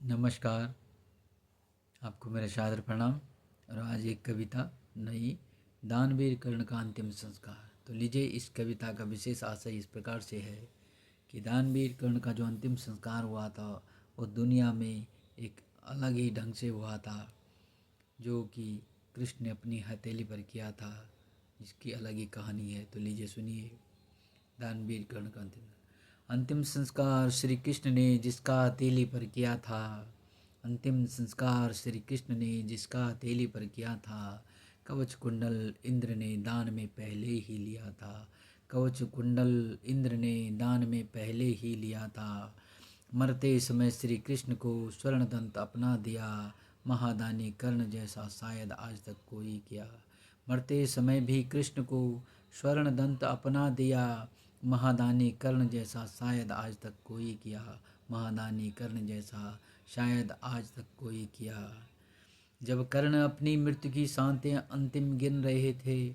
नमस्कार, आपको मेरा सादर प्रणाम। और आज एक कविता नई, दानवीर कर्ण का अंतिम संस्कार। तो लीजिए, इस कविता का विशेष आशय इस प्रकार से है कि दानवीर कर्ण का जो अंतिम संस्कार हुआ था वो दुनिया में एक अलग ही ढंग से हुआ था, जो कि कृष्ण ने अपनी हथेली पर किया था, जिसकी अलग ही कहानी है। तो लीजिए सुनिए, दानवीर कर्ण का अंतिम संस्कार श्री कृष्ण ने जिसका हथेली पर किया था। अंतिम संस्कार श्री कृष्ण ने जिसका हथेली पर किया था। कवच कुंडल इंद्र ने दान में पहले ही लिया था। कवच कुंडल इंद्र ने दान में पहले ही लिया था। मरते समय श्री कृष्ण को स्वर्ण दंत अपना दिया। महादानी कर्ण जैसा शायद आज तक कोई किया। मरते समय भी कृष्ण को स्वर्ण दंत अपना दिया। महादानी कर्ण जैसा शायद आज तक कोई किया। महादानी कर्ण जैसा शायद आज तक कोई किया। जब कर्ण अपनी मृत्यु की सांसें अंतिम गिन रहे थे।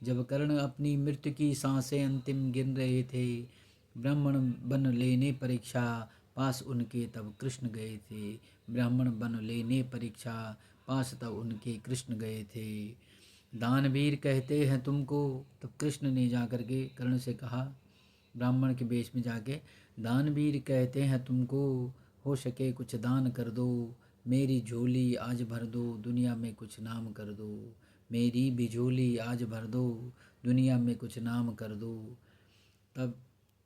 जब कर्ण अपनी मृत्यु की सांसें अंतिम गिन रहे थे। ब्राह्मण बन लेने परीक्षा पास उनके तब कृष्ण गए थे। ब्राह्मण बन लेने परीक्षा पास तब उनके कृष्ण गए थे। दानवीर कहते हैं तुमको, तब कृष्ण ने जाकर के कर्ण से कहा, ब्राह्मण के वेश में जाके, दानवीर कहते हैं तुमको, हो सके कुछ दान कर दो। मेरी झोली आज भर दो, दुनिया में कुछ नाम कर दो। मेरी भी झोली आज भर दो, दुनिया में कुछ नाम कर दो। तब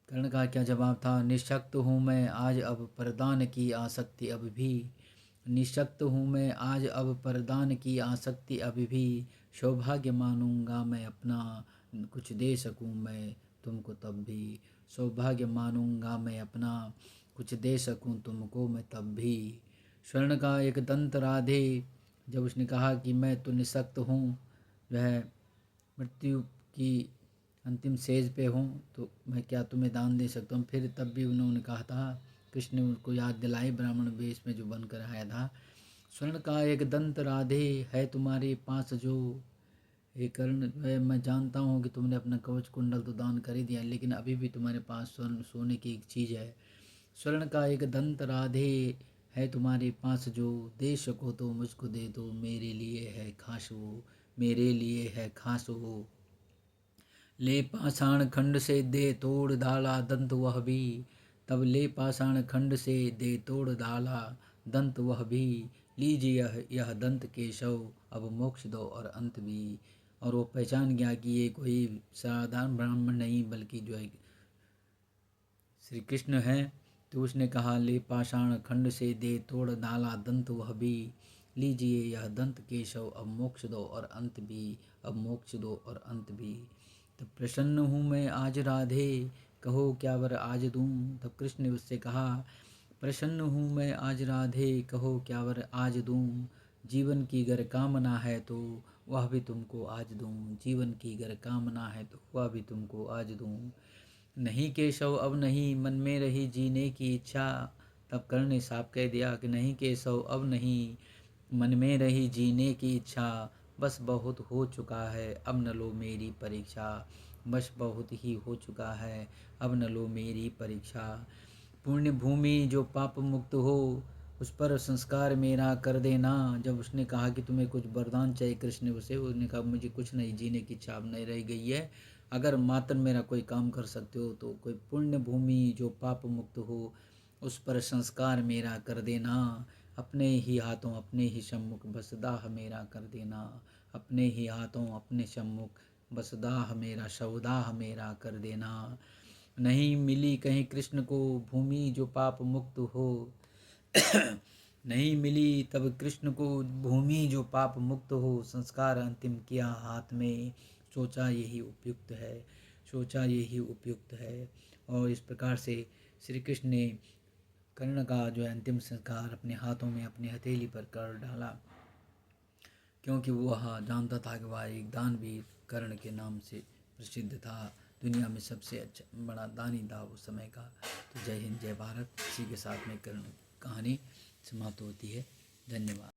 कर्ण का क्या जवाब था? निशक्त हूँ मैं आज अब प्रदान की आसक्ति अब भी। निशक्त हूँ मैं आज अब प्रदान की आसक्ति अब भी। सौभाग्य मानूंगा मैं अपना, कुछ दे सकूँ मैं तुमको तब भी। सौभाग्य मानूंगा मैं अपना, कुछ दे सकूँ तुमको मैं तब भी। स्वर्ण का एक दंत राधे, जब उसने कहा कि मैं तो निशक्त हूँ, वह मृत्यु की अंतिम सेज पे हूँ, तो मैं क्या तुम्हें दान दे सकता हूँ। फिर तब भी उन्होंने कहा था, कृष्ण ने उनको याद दिलाई ब्राह्मण वेश में जो बनकर आया था। स्वर्ण का एक दंत राधे है तुम्हारे पास जो। हे कर्ण, मैं जानता हूँ कि तुमने अपना कवच कुंडल तो दान कर ही दिया, लेकिन अभी भी तुम्हारे पास स्वर्ण सोने की एक चीज़ है। स्वर्ण का एक दंत राधे है तुम्हारे पास जो। दे सको तो मुझको दे दो, मेरे लिए है खास वो। मेरे लिए है खास वो। ले पाषाण खंड से दे तोड़ डाला दंत वह भी। तब ले पाषाण खंड से दे तोड़ डाला दंत वह भी। लीजिए यह दंत केशव, अब मोक्ष दो और अंत भी। और वो पहचान गया कि ये कोई साधारण ब्राह्मण नहीं, बल्कि जो है श्री कृष्ण है। तो उसने कहा, ले पाषाण खंड से दे तोड़ डाला दंत वह भी। लीजिए यह दंत केशव, अब मोक्ष दो और अंत भी। अब मोक्ष दो और अंत भी। तब प्रसन्न हूँ मैं आज राधे, कहो क्या वर आज दूँ। तब कृष्ण ने उससे कहा, प्रसन्न हूँ मैं आज राधे, कहो क्या वर आज दूँ। जीवन की गर कामना है तो वह भी तुमको आज दूँ। जीवन की गर कामना है तो वह भी तुमको आज दूँ। नहीं केशव अब नहीं मन में रही जीने की इच्छा। तब कर्ण ने साफ कह दिया कि नहीं केशव, अब नहीं मन में रही जीने की इच्छा। बस बहुत हो चुका है, अब न लो मेरी परीक्षा। बस बहुत ही हो चुका है, अब न लो मेरी परीक्षा। पुण्य भूमि जो पाप मुक्त हो, उस पर संस्कार मेरा कर देना। जब उसने कहा कि तुम्हें कुछ वरदान चाहिए कृष्ण ने उसे, उसने कहा मुझे कुछ नहीं, जीने की इच्छा अब नहीं रह गई है। अगर मात्र मेरा कोई काम कर सकते हो तो कोई पुण्य भूमि जो पाप मुक्त हो, उस पर संस्कार मेरा कर देना। अपने ही हाथों अपने ही सम्मुख बस दाह मेरा कर देना। अपने ही हाथों अपने सम्मुख बस दाह मेरा, शवदाह मेरा कर देना। नहीं मिली कहीं कृष्ण को भूमि जो पाप मुक्त हो। नहीं मिली तब कृष्ण को भूमि जो पाप मुक्त हो। संस्कार अंतिम किया हाथ में, सोचा यही उपयुक्त है। सोचा यही उपयुक्त है। और इस प्रकार से श्री कृष्ण ने कर्ण का जो है अंतिम संस्कार अपने हाथों में, अपनी हथेली पर कर डाला, क्योंकि वह जानता था कि वह एक दानवीर कर्ण के नाम से प्रसिद्ध था। दुनिया में सबसे अच्छा बड़ा दानी था उस समय का। तो जय हिंद, जय भारत। इसी के साथ में कर्ण कहानी समाप्त होती है। धन्यवाद।